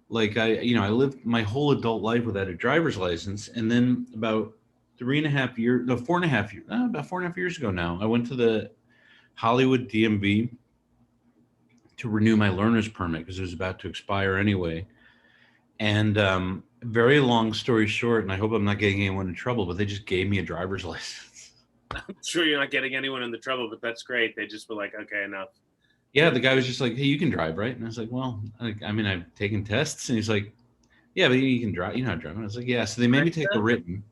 Like I lived my whole adult life without a driver's license, and then about 4.5 years ago now, I went to the Hollywood DMV to renew my learner's permit because it was about to expire anyway. And very long story short, and I hope I'm not getting anyone in trouble, but they just gave me a driver's license. I'm sure you're not getting anyone in the trouble, but that's great. They just were like, okay, enough. Yeah, the guy was just like, hey, you can drive, right? And I was like, well, I've taken tests. And he's like, yeah, but you can drive. You know how to drive. And I was like, yeah. So they made me take the written.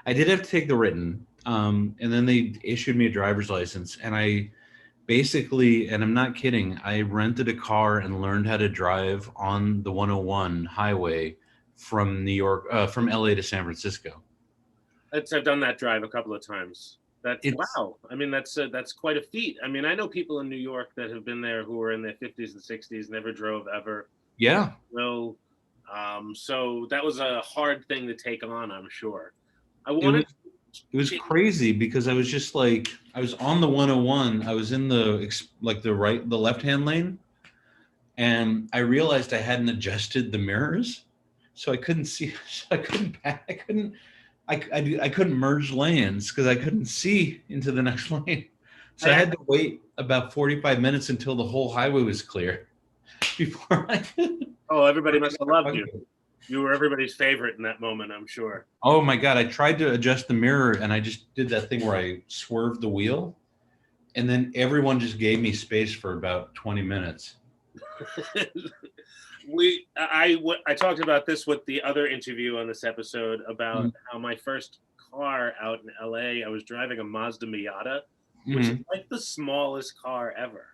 I did have to take the written. And then they issued me a driver's license. And I basically, and I'm not kidding, I rented a car and learned how to drive on the 101 highway from New York, from LA to San Francisco. I've done that drive a couple of times. Wow. I mean, that's quite a feat. I mean, I know people in New York that have been there who are in their 50s and 60s, never drove ever. Yeah. Well, so that was a hard thing to take on, I'm sure. It was crazy because I was just like, I was on the 101. I was in the left-hand lane, and I realized I hadn't adjusted the mirrors, so I couldn't see. I couldn't merge lanes because I couldn't see into the next lane. So I had to wait about 45 minutes until the whole highway was clear before I could. Oh, everybody must have loved you. You were everybody's favorite in that moment, I'm sure. Oh my God. I tried to adjust the mirror and I just did that thing where I swerved the wheel. And then everyone just gave me space for about 20 minutes. I talked about this with the other interview on this episode about how my first car out in LA, I was driving a Mazda Miata, which is like the smallest car ever.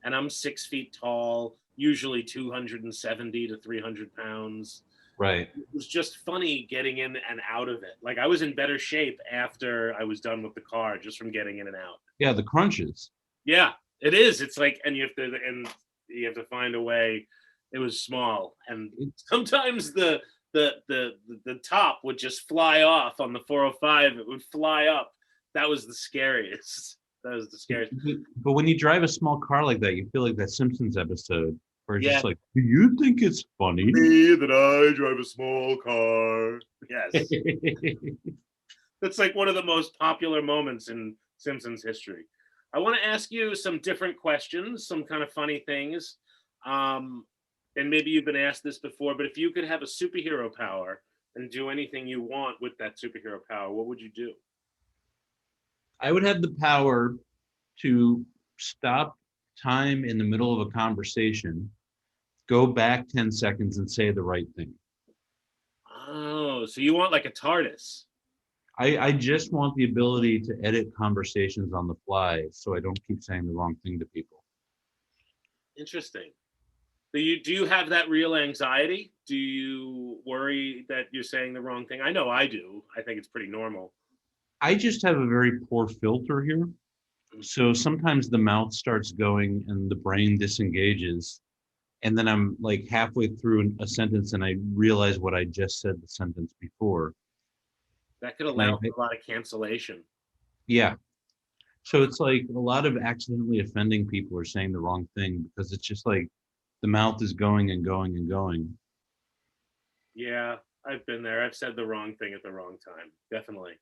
And I'm 6 feet tall, usually 270 to 300 pounds. Right. It was just funny getting in and out of it. Like I was in better shape after I was done with the car just from getting in and out. Yeah, the crunches. Yeah, it is. It's like, and you have to find a way. It was small, and sometimes the top would just fly off on the 405. It would fly up. That was the scariest. That was the scariest. But when you drive a small car like that, you feel like that Simpsons episode where it's Yeah. just like, do you think it's funny? Me that I drive a small car. Yes. That's like one of the most popular moments in Simpsons history. I want to ask you some different questions, some kind of funny things. And maybe you've been asked this before, but if you could have a superhero power and do anything you want with that superhero power, what would you do? I would have the power to stop time in the middle of a conversation, go back 10 seconds and say the right thing. Oh, so you want like a TARDIS? I just want the ability to edit conversations on the fly so I don't keep saying the wrong thing to people. Interesting. Do you have that real anxiety? Do you worry that you're saying the wrong thing? I know I do. I think it's pretty normal. I just have a very poor filter here. So sometimes the mouth starts going and the brain disengages. And then I'm like halfway through a sentence and I realize what I just said the sentence before. That could allow for a lot of cancellation. Yeah. So it's like a lot of accidentally offending people or saying the wrong thing because it's just like the mouth is going and going and going. Yeah, I've been there. I've said the wrong thing at the wrong time. Definitely.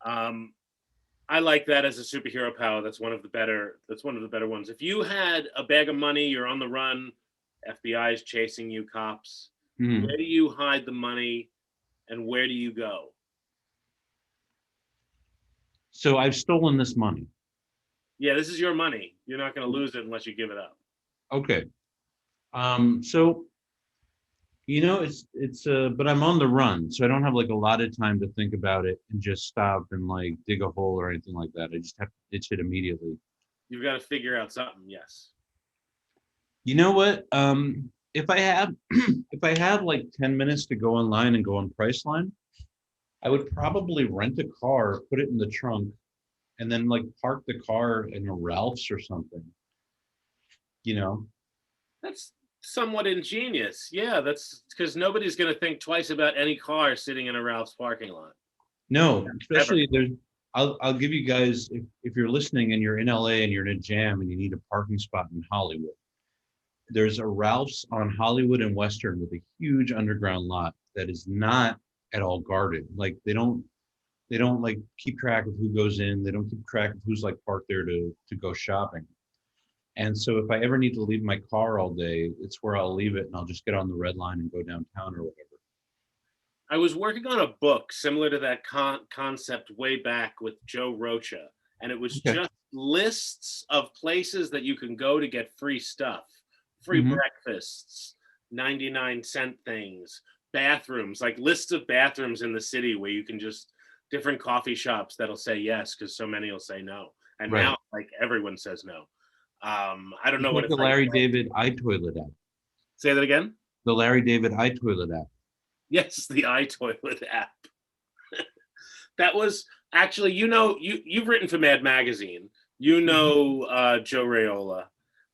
I like that as a superhero power. That's one of the better ones. If you had a bag of money, you're on the run, FBI is chasing you, cops. Mhm. Where do you hide the money and where do you go? So I've stolen this money. Yeah, this is your money. You're not going to lose it unless you give it up. Okay. So but I'm on the run, so I don't have like a lot of time to think about it and just stop and like dig a hole or anything like that. I just have to ditch it immediately. You've got to figure out something. Yes. You know what? If I have like 10 minutes to go online and go on Priceline, I would probably rent a car, put it in the trunk, and then like park the car in a Ralph's or something. That's somewhat ingenious. Yeah, that's because nobody's going to think twice about any car sitting in a Ralph's parking lot. No, especially I'll give you guys, if you're listening and you're in LA and you're in a jam and you need a parking spot in Hollywood, there's a Ralph's on Hollywood and Western with a huge underground lot that is not at all guarded. Like they don't like keep track of who goes in. They don't keep track of who's like parked there to go shopping. And so if I ever need to leave my car all day, it's where I'll leave it and I'll just get on the red line and go downtown or whatever. I was working on a book similar to that concept way back with Joe Rocha, and it was just lists of places that you can go to get free stuff, free breakfasts, 99-cent things, bathrooms, like lists of bathrooms in the city where you can just different coffee shops that'll say yes because so many will say no, and now like everyone says no. I don't know what it's the Larry David iToilet app. Say that again. The Larry David iToilet app. Yes, the iToilet app. That was actually, you've written for Mad Magazine. Joe Raiola.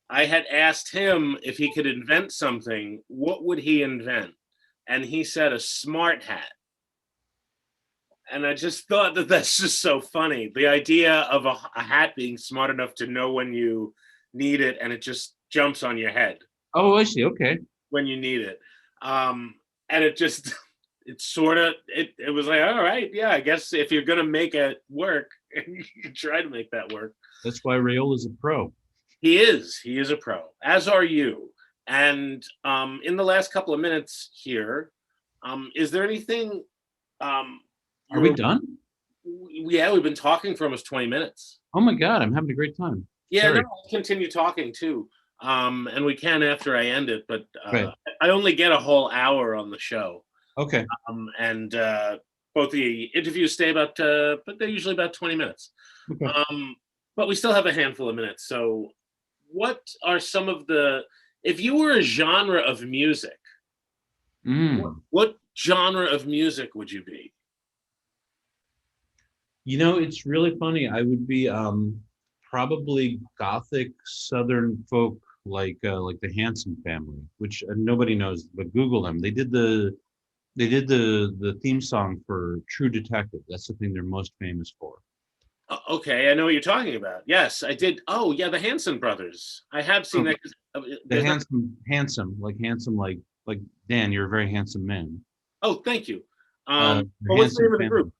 I had asked him if he could invent something. What would he invent? And he said a smart hat. And I just thought that's just so funny. The idea of a hat being smart enough to know when you need it and it just jumps on your head. Oh, I see. Okay. When you need it. And it just, it was like, all right, yeah, I guess if you're going to make it work, you can try to make that work. That's why Raiola's a pro. He is a pro, as are you. And in the last couple of minutes here, is there anything? Are we done? Yeah, we've been talking for almost 20 minutes. Oh my God, I'm having a great time. Yeah, no, I'll continue talking too. And we can after I end it, but I only get a whole hour on the show. Okay. And both the interviews stay but they're usually about 20 minutes. Okay. But we still have a handful of minutes. So what are some of if you were a genre of music, What genre of music would you be? You know, it's really funny. I would be probably gothic Southern folk, like the Hanson family, which nobody knows, but Google them. They did the theme song for True Detective. That's the thing they're most famous for. Okay, I know what you're talking about. Yes, I did. Oh, yeah, the Hanson brothers. I have seen that. The There's not- handsome, like Dan. You're a very handsome man. Oh, thank you. The What was the Hanson name of the family. group?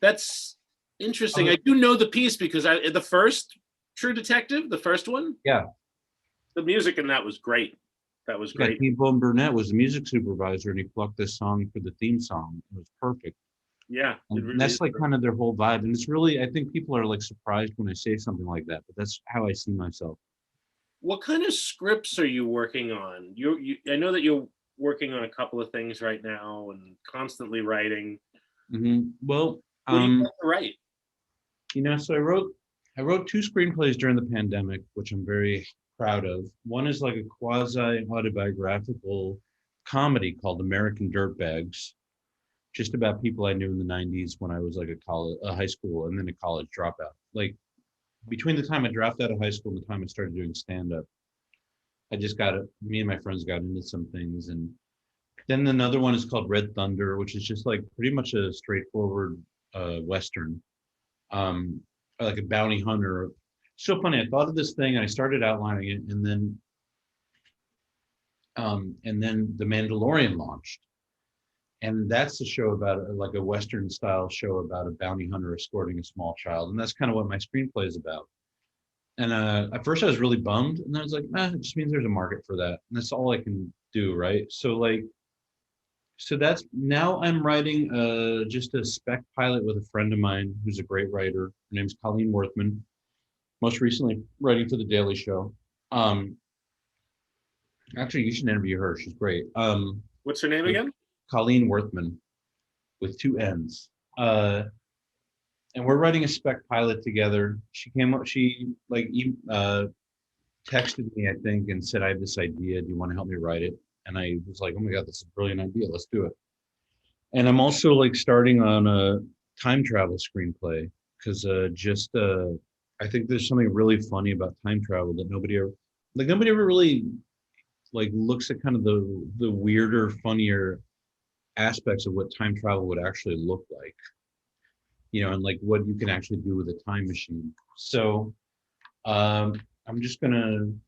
That's interesting. Oh. I do know the piece because the first True Detective, the first one, Yeah, the music in that was great. That was yeah. great. T-Bone Burnett was the music supervisor, and he plucked this song for the theme song. It was perfect. Yeah, it And really that's is. like kind of their whole vibe. And it's really, I think people are like surprised when I say something like that, but that's how I see myself. What kind of scripts are you working on? I know that you're working on a couple of things right now and constantly writing. Well, What do you like to write? you know, so I wrote two screenplays during the pandemic, which I'm very proud of. One is like a quasi autobiographical comedy called American Dirtbags, just about people I knew in the 90s when I was like a high school and then a college dropout. Like between the time I dropped out of high school and the time I started doing stand-up, me and my friends got into some things. And then another one is called Red Thunder, which is just like pretty much a straightforward Western, like a bounty hunter. So funny, I thought of this thing and I started outlining it, and then The Mandalorian launched. And that's a show about like a Western style show about a bounty hunter escorting a small child. And that's kind of what my screenplay is about. And at first I was really bummed, and then I was like, it just means there's a market for that. And that's all I can do, right? So that's now I'm writing just a spec pilot with a friend of mine who's a great writer. Her name's Colleen Worthman, most recently writing for The Daily Show. Actually, you should interview her. She's great. What's her name again? Colleen Worthman with two N's. And we're writing a spec pilot together. She texted me, I think, and said, I have this idea. Do you want to help me write it? And I was like, oh my God, this is a brilliant idea. Let's do it. And I'm also like starting on a time travel screenplay because I think there's something really funny about time travel that nobody ever really like looks at kind of the weirder, funnier aspects of what time travel would actually look like, you know, and like what you can actually do with a time machine. So I just finished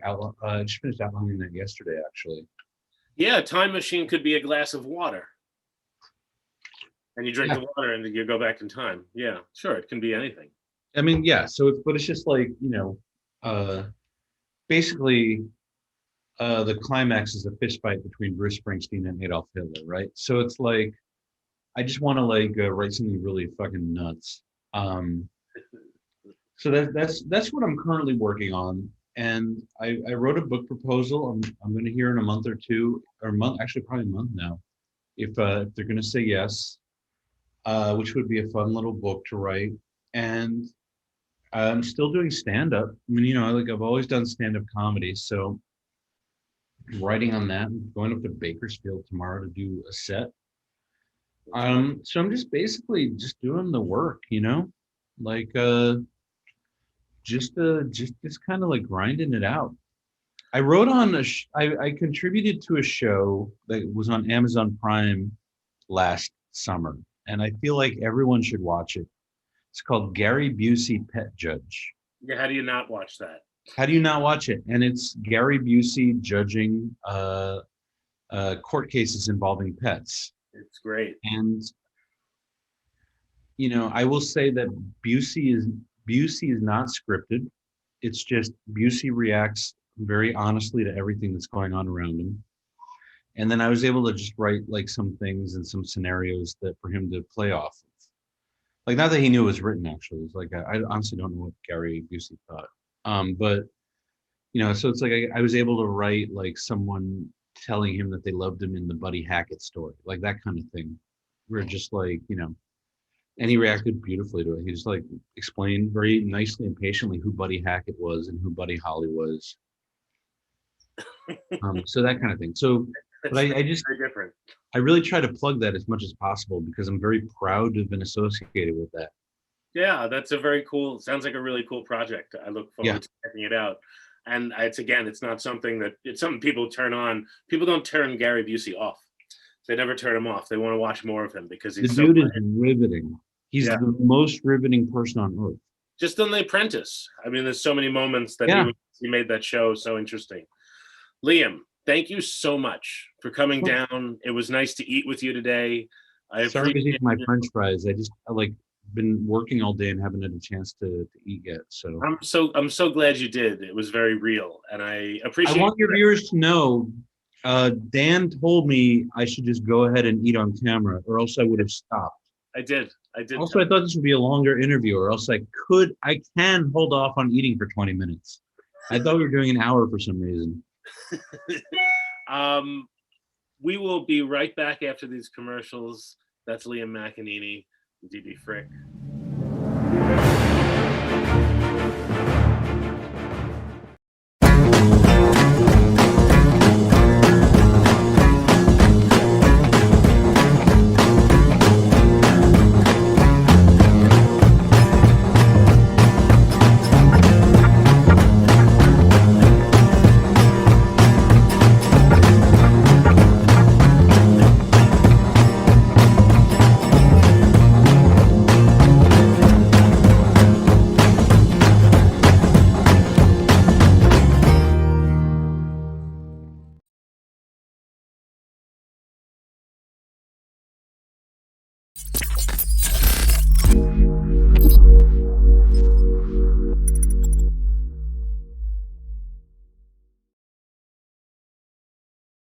outlining that yesterday, actually. Yeah, a time machine could be a glass of water. And you drink the water and you go back in time. Yeah, sure, it can be anything. I mean, yeah, but it's just like, you know, basically the climax is a fist fight between Bruce Springsteen and Adolf Hitler, right? So it's like, I just want to like write something really fucking nuts. So that's what I'm currently working on. And I wrote a book proposal. I'm going to hear in a month or two, or actually probably a month now, if they're going to say yes, which would be a fun little book to write. And I'm still doing stand-up. I mean, you know, like I've always done stand-up comedy, so I'm writing on that. I'm going up to Bakersfield tomorrow to do a set. So I'm just basically just doing the work, you know, like just kind of like grinding it out. I wrote on I contributed to a show that was on Amazon Prime last summer, and I feel like everyone should watch it. It's called Gary Busey Pet Judge. Yeah, how do you not watch that? How do you not watch it? And it's Gary Busey judging court cases involving pets. It's great. And you know, I will say that Busey is not scripted. It's just Busey reacts very honestly to everything that's going on around him. And then I was able to just write like some things and some scenarios that for him to play off of. Like, not that he knew it was written, actually. It's like, I honestly don't know what Gary Busey thought. But, you know, so it's like I was able to write like someone telling him that they loved him in the Buddy Hackett story, like that kind of thing. We're just like, you know, and he reacted beautifully to it. He just like explained very nicely and patiently who Buddy Hackett was and who Buddy Holly was. So that kind of thing. So But I just, very different. I really try to plug that as much as possible because I'm very proud to have been associated with that. Yeah, that's a very cool, sounds like a really cool project. I look Yeah. forward to checking it out. And it's not something that, it's something people turn on. People don't turn Gary Busey off. They never turn him off. They want to watch more of him because The he's so dude is funny. riveting. He's Yeah. the most riveting person on earth. Just on The Apprentice. I mean, there's so many moments that Yeah. he made that show so interesting. Liam, thank you so much for coming down. It was nice to eat with you today. I Sorry to appreciate eat my French fries. I like been working all day and haven't had a chance to eat yet. So I'm so glad you did. It was very real, and I I appreciate. want your viewers to know. Dan told me I should just go ahead and eat on camera, or else I would have stopped. I did. Also, I thought this would be a longer interview, or else I can hold off on eating for 20 minutes. I thought we were doing an hour for some reason. We will be right back after these commercials. That's Liam McEneaney, DB Frick.